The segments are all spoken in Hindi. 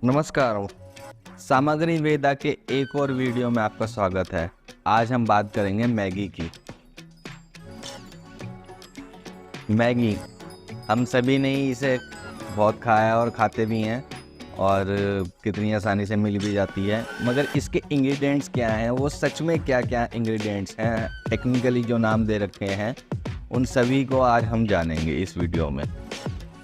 नमस्कार। सामग्री वेदा के एक और वीडियो में आपका स्वागत है। आज हम बात करेंगे मैगी की। मैगी हम सभी ने इसे बहुत खाया और खाते भी हैं और कितनी आसानी से मिल भी जाती है, मगर इसके इंग्रेडिएंट्स क्या हैं, वो सच में क्या क्या इंग्रेडिएंट्स हैं, टेक्निकली जो नाम दे रखे हैं, उन सभी को आज हम जानेंगे इस वीडियो में।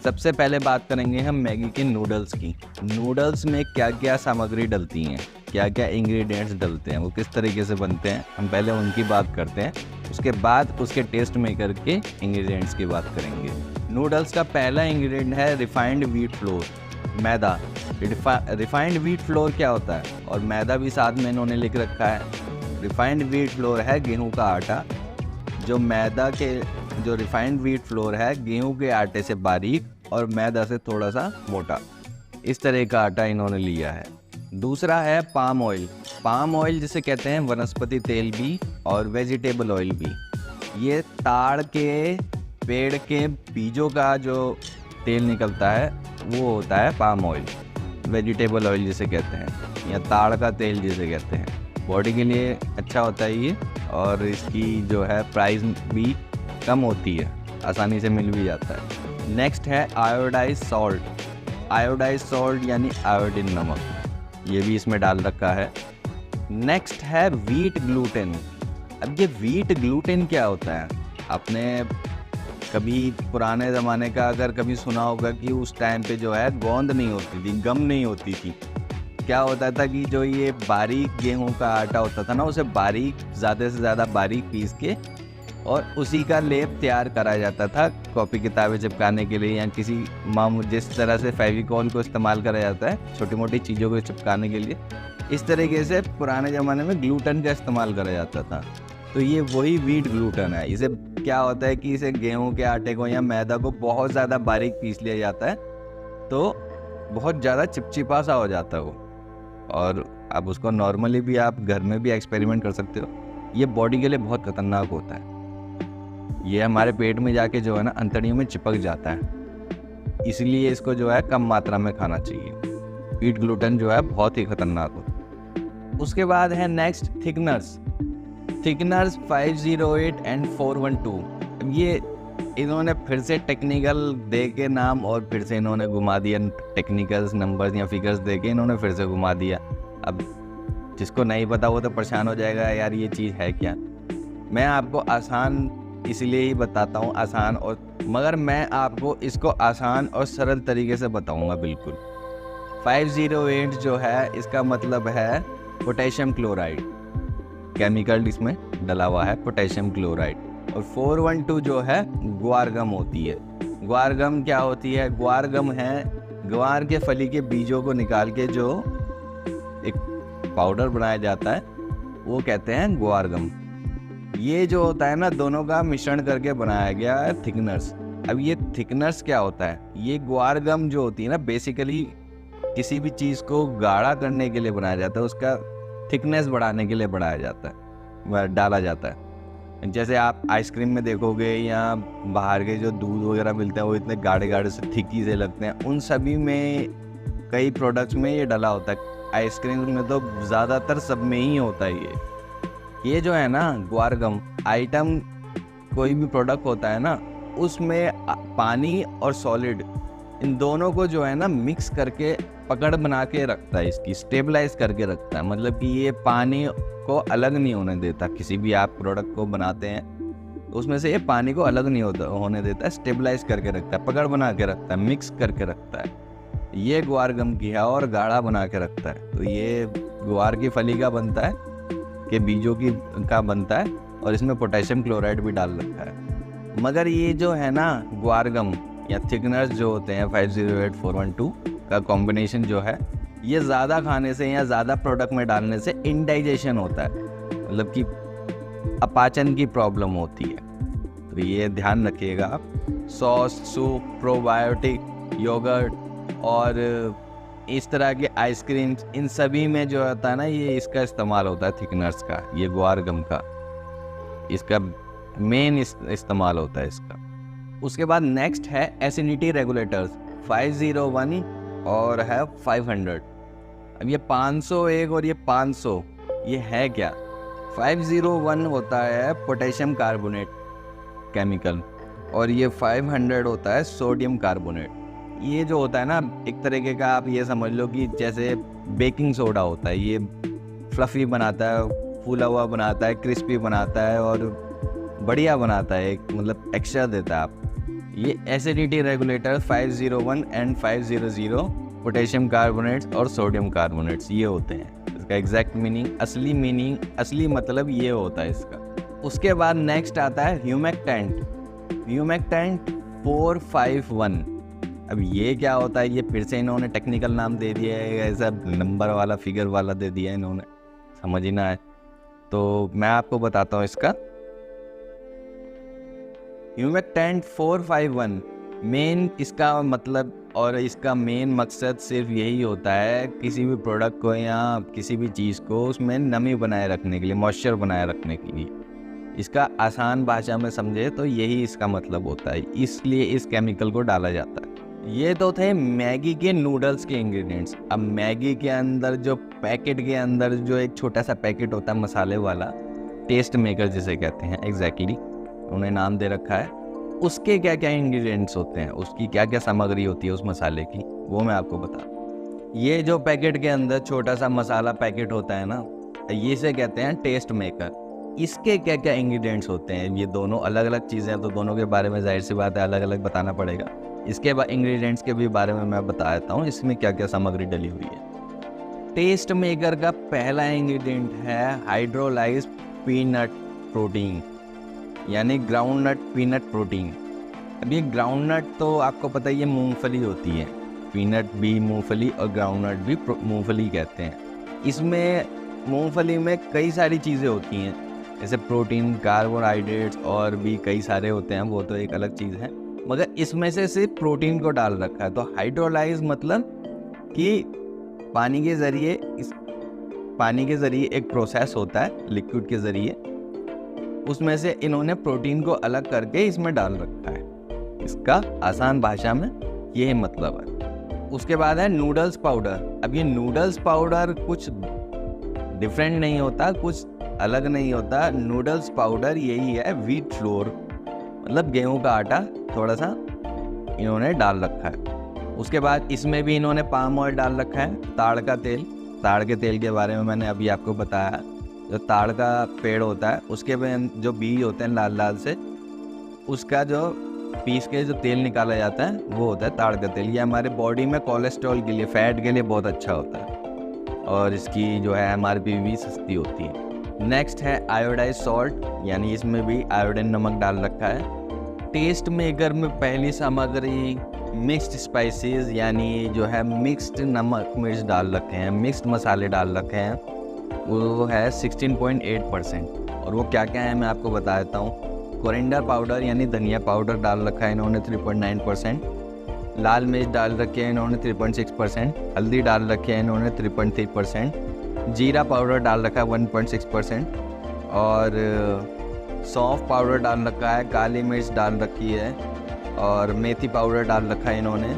सबसे पहले बात करेंगे हम मैगी के नूडल्स की। नूडल्स में क्या क्या सामग्री डलती हैं, क्या क्या इंग्रेडिएंट्स डलते हैं, वो किस तरीके से बनते हैं, हम पहले उनकी बात करते हैं। उसके बाद उसके टेस्ट मेकर के इंग्रेडिएंट्स की बात करेंगे। नूडल्स का पहला इंग्रेडिएंट है रिफाइंड व्हीट फ्लोर, मैदा। रिफाइंड व्हीट फ्लोर क्या होता है, और मैदा भी साथ में इन्होंने लिख रखा है। रिफाइंड व्हीट फ्लोर है गेहूं का आटा। जो रिफाइंड व्हीट फ्लोर है गेहूं के आटे से बारीक और मैदा से थोड़ा सा मोटा, इस तरह का आटा इन्होंने लिया है। दूसरा है पाम ऑयल। पाम ऑयल जिसे कहते हैं वनस्पति तेल भी और वेजिटेबल ऑयल भी। ये ताड़ के पेड़ के बीजों का जो तेल निकलता है वो होता है पाम ऑयल, वेजिटेबल ऑयल जिसे कहते हैं, या ताड़ का तेल जिसे कहते हैं। बॉडी के लिए अच्छा होता है ये, और इसकी जो है प्राइस भी कम होती है, आसानी से मिल भी जाता है। नेक्स्ट है आयोडाइज सॉल्ट। आयोडाइज सॉल्ट यानी आयोडीन नमक, ये भी इसमें डाल रखा है। नेक्स्ट है व्हीट ग्लूटेन। अब ये व्हीट ग्लूटेन क्या होता है, आपने कभी पुराने ज़माने का अगर कभी सुना होगा कि उस टाइम पे जो है गोंद नहीं होती थी, गम नहीं होती थी। क्या होता था कि जो ये बारीक गेहूं का आटा होता था ना, उसे बारीक, ज़्यादा से ज़्यादा बारीक पीस के और उसी का लेप तैयार करा जाता था कॉपी किताबें चिपकाने के लिए, या किसी जिस तरह से फेविकॉल को इस्तेमाल करा जाता है छोटी मोटी चीज़ों को चिपकाने के लिए, इस तरीके से पुराने ज़माने में ग्लूटेन का इस्तेमाल करा जाता था। तो ये वही व्हीट ग्लूटेन है। इसे क्या होता है कि इसे गेहूं के आटे को या मैदा को बहुत ज़्यादा बारीक पीस लिया जाता है, तो बहुत ज़्यादा चिपचिपा सा हो जाता है वो, और अब उसको नॉर्मली भी आप घर में भी एक्सपेरिमेंट कर सकते हो। ये बॉडी के लिए बहुत खतरनाक होता है। ये हमारे पेट में जाके जो है ना अंतड़ियों में चिपक जाता है, इसलिए इसको जो है कम मात्रा में खाना चाहिए। व्हीट ग्लूटेन जो है बहुत ही खतरनाक होता है। उसके बाद है नेक्स्ट थिकनर्स। 508 एंड 412। ये इन्होंने फिर से टेक्निकल दे के नाम, और फिर से इन्होंने घुमा दिया, टेक्निकल्स नंबर्स या फिगर्स दे के इन्होंने फिर से घुमा दिया। अब जिसको नहीं पता वो तो परेशान हो जाएगा, यार ये चीज़ है क्या। मैं आपको आसान इसलिए ही बताता हूँ, आसान, और मगर मैं आपको इसको आसान और सरल तरीके से बताऊँगा बिल्कुल। 508 जो है इसका मतलब है पोटेशियम क्लोराइड, केमिकल इसमें डला हुआ है पोटेशियम क्लोराइड। और 412 जो है ग्वारगम होती है। ग्वारगम क्या होती है, ग्वारगम है ग्वार के फली के बीजों को निकाल के जो एक पाउडर बनाया जाता है, वो कहते हैं ग्वारगम। ये जो होता है ना, दोनों का मिश्रण करके बनाया गया है थिकनर्स। अब ये थिकनर्स क्या होता है, ये ग्वारगम जो होती है ना, बेसिकली किसी भी चीज़ को गाढ़ा करने के लिए बनाया जाता है, उसका थिकनेस बढ़ाने के लिए बढ़ाया जाता है, डाला जाता है। जैसे आप आइसक्रीम में देखोगे या बाहर के जो दूध वगैरह मिलते हैं वो इतने गाढ़े गाढ़े से थिकी से लगते हैं, उन सभी में, कई प्रोडक्ट्स में ये डला होता है। आइसक्रीम में तो ज़्यादातर सब में ही होता है ये जो है ना ग्वारगम आइटम, कोई भी प्रोडक्ट होता है ना, उसमें पानी और सॉलिड, इन दोनों को जो है ना मिक्स करके पकड़ बना के रखता है, इसकी स्टेबलाइज करके रखता है। मतलब कि ये पानी को अलग नहीं होने देता। किसी भी आप प्रोडक्ट को बनाते हैं उसमें से ये पानी को अलग नहीं होने देता, स्टेबलाइज करके रखता है, पकड़ बना के रखता है, मिक्स करके रखता है। ये ग्वारगम की है, और गाढ़ा बना के रखता है। तो ये ग्वार की फली का बनता है, के बीजों का बनता है, और इसमें पोटेशियम क्लोराइड भी डाल रखा है। मगर ये जो है ना ग्वारगम या थिकनर्स जो होते हैं 508 412 का कॉम्बिनेशन जो है, ये ज़्यादा खाने से या ज़्यादा प्रोडक्ट में डालने से इंडाइजेशन होता है, मतलब कि अपाचन की प्रॉब्लम होती है। तो ये ध्यान रखिएगा आप। सॉस, सूप, प्रोबायोटिक, योगर्ट और इस तरह के आइसक्रीम्स, इन सभी में जो होता है ना, ये इसका इस्तेमाल होता है थिकनर्स का, ये ग्वारगम का, इसका मेन इस्तेमाल होता है इसका। उसके बाद नेक्स्ट है एसिडिटी रेगुलेटर्स 501 और है 500। अब ये 501 और ये 500 ये है क्या? 501 होता है पोटेशियम कार्बोनेट केमिकल और ये 500 होता है सोडियम कार्बोनेट। ये जो होता है ना, एक तरीके का आप ये समझ लो कि जैसे बेकिंग सोडा होता है, ये फ्लफ़ी बनाता है, फूला हुआ बनाता है, क्रिस्पी बनाता है और बढ़िया बनाता है, एक मतलब एक्स्ट्रा देता है आप। ये acidity regulator 501 and 500 potassium carbonates और सोडियम कार्बोनेट्स ये होते हैं। इसका एग्जैक्ट मीनिंग असली मतलब ये होता है इसका। उसके बाद नेक्स्ट आता है ह्यूमेक्टेंट 451। अब ये क्या होता है? ये फिर से इन्होंने टेक्निकल नाम दे दिया है, ऐसा नंबर वाला फिगर वाला दे दिया है इन्होंने, समझ ही ना आए तो मैं आपको बताता हूँ इसका। ह्यूमेक्टेंट 451 मेन इसका मतलब और इसका मेन मकसद सिर्फ यही होता है किसी भी प्रोडक्ट को या किसी भी चीज़ को उसमें नमी बनाए रखने के लिए, मॉइस्चर बनाए रखने के लिए। इसका आसान भाषा में समझे तो यही इसका मतलब होता है, इसलिए इस केमिकल को डाला जाता है। ये तो थे मैगी के नूडल्स के इंग्रेडिएंट्स। अब मैगी के अंदर जो पैकेट के अंदर जो एक छोटा सा पैकेट होता है मसाले वाला, टेस्ट मेकर जिसे कहते हैं, एग्जैक्टली उन्हें नाम दे रखा है, उसके क्या क्या इंग्रेडिएंट्स होते हैं, उसकी क्या क्या सामग्री होती है उस मसाले की, वो मैं आपको बता। ये जो पैकेट के अंदर छोटा सा मसाला पैकेट होता है ना, ये से कहते हैं टेस्ट मेकर। इसके क्या क्या इंग्रेडिएंट्स होते हैं, ये दोनों अलग अलग चीज़ें हैं तो दोनों के बारे में जाहिर सी बात है अलग अलग बताना पड़ेगा। इसके बाद इंग्रेडिएंट्स के भी बारे में मैं बता देता हूँ, इसमें क्या क्या सामग्री डली हुई है। टेस्ट मेकर का पहला इंग्रेडिएंट है हाइड्रोलाइज्ड पीनट प्रोटीन, यानी ग्राउंडनट पीनट प्रोटीन। अब ये ग्राउंडनट तो आपको पता ही है मूंगफली होती है, पीनट भी मूंगफली और ग्राउंडनट भी मूंगफली कहते हैं। इसमें मूंगफली में कई सारी चीज़ें होती हैं, जैसे प्रोटीन, कार्बोहाइड्रेट्स और भी कई सारे होते हैं, वो तो एक अलग चीज़ है, मगर इसमें से सिर्फ प्रोटीन को डाल रखा है। तो हाइड्रोलाइज मतलब कि पानी के ज़रिए एक प्रोसेस होता है लिक्विड के ज़रिए, उसमें से इन्होंने प्रोटीन को अलग करके इसमें डाल रखा है। इसका आसान भाषा में यही मतलब है। उसके बाद है नूडल्स पाउडर। अब ये नूडल्स पाउडर कुछ डिफरेंट नहीं होता, कुछ अलग नहीं होता। नूडल्स पाउडर यही है व्हीट फ्लोर, मतलब गेहूं का आटा थोड़ा सा इन्होंने डाल रखा है। उसके बाद इसमें भी इन्होंने पाम ऑयल डाल रखा है, ताड़ का तेल। ताड़ के तेल के बारे में मैंने अभी आपको बताया। जो ताड़ का पेड़ होता है उसके जो बीज होते हैं लाल लाल से, उसका जो पीस के जो तेल निकाला जाता है वो होता है ताड़ का तेल। ये हमारे बॉडी में कोलेस्ट्रॉल के लिए, फैट के लिए बहुत अच्छा होता है और इसकी जो है MRP भी सस्ती होती है। नेक्स्ट है आयोडाइज सॉल्ट, यानी इसमें भी आयोडीन नमक डाल रखा है। टेस्ट मेकर में पहली सामग्री मिक्स्ड स्पाइसेस, यानी जो है मिक्स्ड नमक मिर्च डाल रखे हैं, मिक्स्ड मसाले डाल रखे हैं, वो है 16.8%। और वो क्या क्या है मैं आपको बता देता हूँ। कोरिएंडर पाउडर यानी धनिया पाउडर डाल रखा है इन्होंने 3.9%, लाल मिर्च डाल रखी है इन्होंने 3.6%, हल्दी डाल रखी है इन्होंने 3.3%, जीरा पाउडर डाल रखा है 1.6% और सौंफ पाउडर डाल रखा है, काली मिर्च डाल रखी है और मेथी पाउडर डाल रखा है इन्होंने,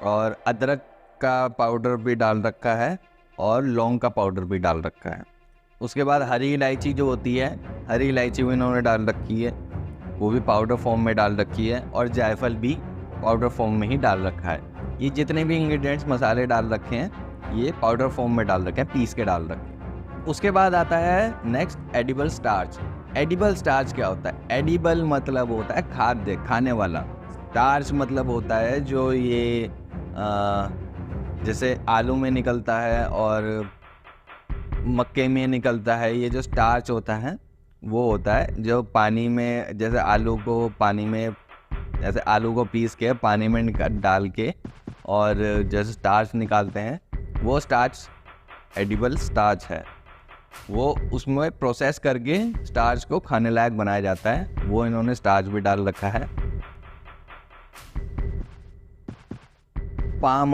और अदरक का पाउडर भी डाल रखा है और लौंग का पाउडर भी डाल रखा है। उसके बाद हरी इलायची जो होती है, हरी इलायची भी इन्होंने डाल रखी है, वो भी पाउडर फॉर्म में डाल रखी है, और जायफल भी पाउडर फॉर्म में ही डाल रखा है। ये जितने भी इंग्रेडिएंट्स मसाले डाल रखे हैं ये पाउडर फॉर्म में डाल रखे हैं, पीस के डाल रखे हैं। उसके बाद आता है next edible starch. Edible starch क्या होता है? एडिबल मतलब होता है खाद्य, खाने वाला। स्टार्च मतलब होता है जो ये जैसे आलू में निकलता है और मक्के में निकलता है, ये जो स्टार्च होता है वो होता है जो पानी में, जैसे आलू को पीस के पानी में डाल के और जैसे स्टार्च निकालते हैं, वो स्टार्च एडिबल स्टार्च है। वो उसमें प्रोसेस करके स्टार्च को खाने लायक बनाया जाता है, वो इन्होंने स्टार्च भी डाल रखा है। पाम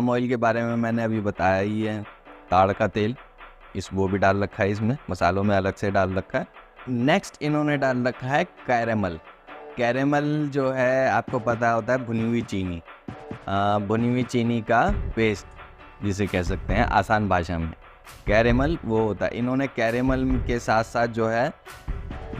ऑयल के बारे में मैंने अभी बताया ही है। ताड़ का तेल, वो भी डाल रखा है, इसमें मसालों में अलग से डाल रखा है। नेक्स्ट इन्होंने डाल रखा है कैरेमल जो है आपको पता होता है भुनी हुई चीनी का पेस्ट, जिसे कह सकते हैं आसान भाषा में। कैरेमल वो होता है, इन्होंने कैरेमल के साथ साथ जो है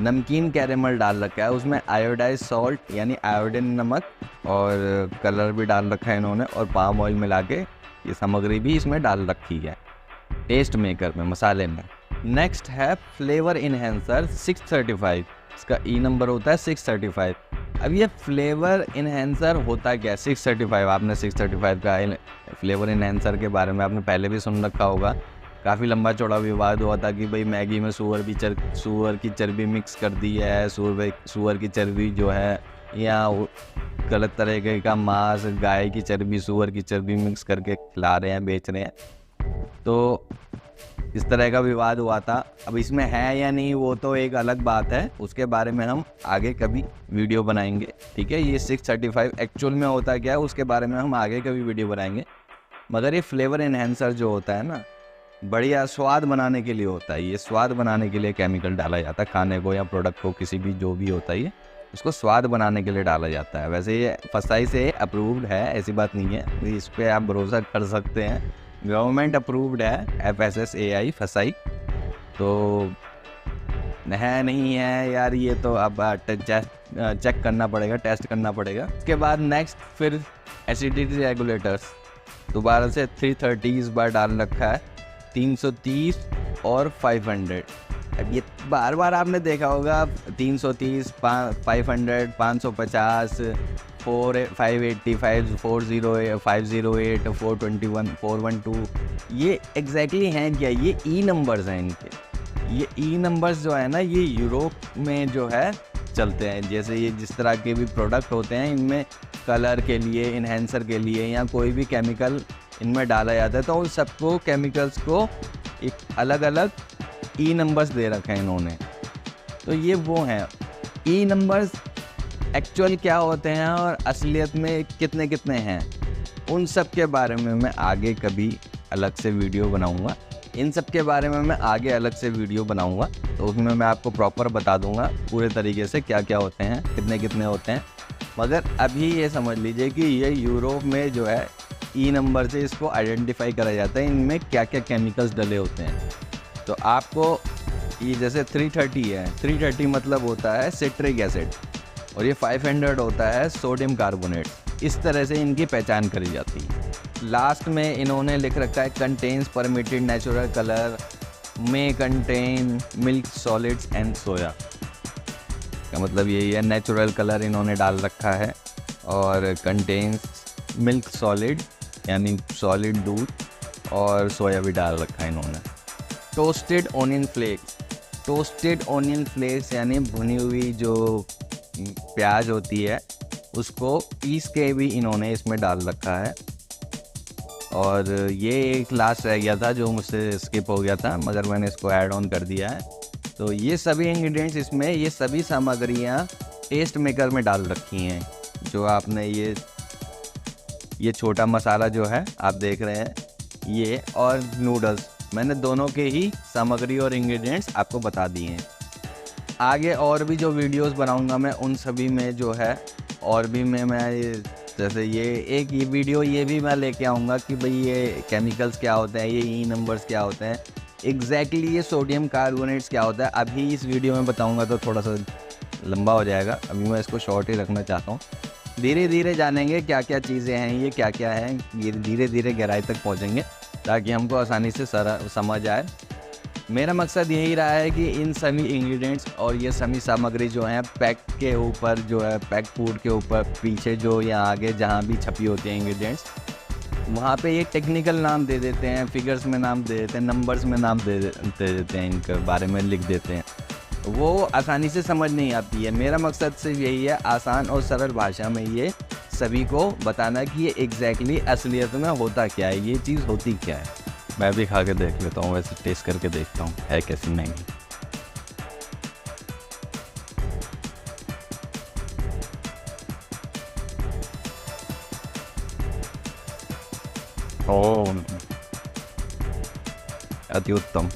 नमकीन कैरेमल डाल रखा है, उसमें आयोडाइज सॉल्ट यानी आयोडीन नमक और कलर भी डाल रखा है इन्होंने, और पाम ऑयल मिला के ये सामग्री भी इसमें डाल रखी है टेस्ट मेकर में, मसाले में। नेक्स्ट है फ्लेवर इन्हेंसर 635, इसका ई नंबर होता है 635। अब ये फ्लेवर इन्हेंसर होता क्या है? 635, आपने 635 का फ्लेवर इन्हेंसर के बारे में आपने पहले भी सुन रखा होगा। काफ़ी लंबा चौड़ा विवाद हुआ था कि भाई मैगी में सूअर की चर्बी मिक्स कर दी है, सूअर की चर्बी जो है, या गलत तरीके का मांस, गाय की चर्बी सूअर की चर्बी मिक्स करके खिला रहे हैं, बेच रहे हैं। तो इस तरह का विवाद हुआ था। अब इसमें है या नहीं वो तो एक अलग बात है, उसके बारे में हम आगे कभी वीडियो बनाएंगे, ठीक है। ये 635 एक्चुअल में होता क्या है उसके बारे में हम आगे कभी वीडियो बनाएंगे। मगर ये फ्लेवर इन्हेंसर जो होता है ना, बढ़िया स्वाद बनाने के लिए होता है। ये स्वाद बनाने के लिए केमिकल डाला जाता है, खाने को या प्रोडक्ट को, किसी भी जो भी होता है ये उसको स्वाद बनाने के लिए डाला जाता है। वैसे ये फसाई से अप्रूव्ड है, ऐसी बात नहीं है, इस पर आप भरोसा कर सकते हैं। गवर्नमेंट अप्रूव्ड है FSSAI फसाई। तो है नहीं है यार, ये तो अब चेक करना पड़ेगा, टेस्ट करना पड़ेगा। उसके बाद नेक्स्ट फिर एसिडिटी रेगुलेटर्स दोबारा से 330 इस बार डाल रखा है, 330 और 500। अब ये बार बार आपने देखा होगा 330, 500, 550, 580, 508, 421, 412, ये एग्जैक्टली हैं क्या? ये ई नंबर्स हैं इनके। ये ई नंबर्स जो है ना, ये यूरोप में जो है चलते हैं। जैसे ये जिस तरह के भी प्रोडक्ट होते हैं, इनमें कलर के लिए, इन्हेंसर के लिए या कोई भी केमिकल इनमें डाला जाता है, तो उन सबको केमिकल्स को एक अलग अलग ई नंबर्स दे रखे हैं इन्होंने। तो ये वो हैं ई नंबर्स, एक्चुअल क्या होते हैं और असलियत में कितने कितने हैं, उन सब के बारे में मैं आगे कभी अलग से वीडियो बनाऊंगा। इन सब के बारे में मैं आगे अलग से वीडियो बनाऊंगा, तो उसमें मैं आपको प्रॉपर बता दूंगा पूरे तरीके से क्या क्या होते हैं, कितने कितने होते हैं। मगर अभी ये समझ लीजिए कि ये यूरोप में जो है ई नंबर से इसको आइडेंटिफाई करा जाता है, इनमें क्या क्या केमिकल्स डले होते हैं। तो आपको ये जैसे 330 है, 330 मतलब होता है सिट्रिक एसिड, और ये 500 होता है सोडियम कार्बोनेट। इस तरह से इनकी पहचान करी जाती है। लास्ट में इन्होंने लिख रखा है कंटेन्स परमिटेड नेचुरल कलर में कंटेन मिल्क सॉलिड्स एंड सोया, का मतलब यही है, नेचुरल कलर इन्होंने डाल रखा है, और कंटेन्स मिल्क सॉलिड यानी सॉलिड दूध, और सोया भी डाल रखा है इन्होंने। Toasted onion flakes, toasted onion flakes यानी भुनी हुई जो प्याज होती है उसको पीस के भी इन्होंने इसमें डाल रखा है। और ये एक लास्ट रह गया था जो मुझसे स्किप हो गया था, मगर मैंने इसको ऐड ऑन कर दिया है। तो ये सभी इंग्रेडिएंट्स इसमें, ये सभी सामग्रियाँ टेस्ट मेकर में डाल रखी हैं। जो आपने ये छोटा मसाला जो है आप देख रहे हैं, ये और नूडल्स, मैंने दोनों के ही सामग्री और इंग्रेडिएंट्स आपको बता दिए हैं। आगे और भी जो वीडियोस बनाऊंगा मैं, उन सभी में जो है और भी मैं जैसे ये वीडियो ये भी मैं लेके आऊँगा कि भाई ये केमिकल्स क्या होते हैं, ये ई नंबर्स क्या होते हैं, एग्जैक्टली ये सोडियम कार्बोनेट्स क्या होता है। अभी इस वीडियो में बताऊँगा तो थोड़ा सा लंबा हो जाएगा, अभी मैं इसको शॉर्ट ही रखना चाहता हूँ। धीरे धीरे जानेंगे क्या क्या चीज़ें हैं, ये क्या क्या हैं, ये धीरे धीरे गहराई तक पहुँचेंगे ताकि हमको आसानी से समझ आए। मेरा मकसद यही रहा है कि इन सभी इंग्रेडिएंट्स और ये सभी सामग्री जो हैं पैक के ऊपर, जो है पैक फूड के ऊपर पीछे जो या आगे जहाँ भी छपी होती हैं इंग्रेडिएंट्स, वहाँ पे ये टेक्निकल नाम दे देते हैं, फिगर्स में नाम दे देते हैं, नंबर्स में नाम दे देते हैं, इनके बारे में लिख देते हैं। वो आसानी से समझ नहीं आती है। मेरा मकसद सिर्फ यही है, आसान और सरल भाषा में ये सभी को बताना कि ये एग्जैक्टली असलियत में होता क्या है, ये चीज़ होती क्या है। मैं भी खा के देख लेता हूँ, वैसे टेस्ट करके देखता हूँ है कैसी मैगी। ओह, अति उत्तम।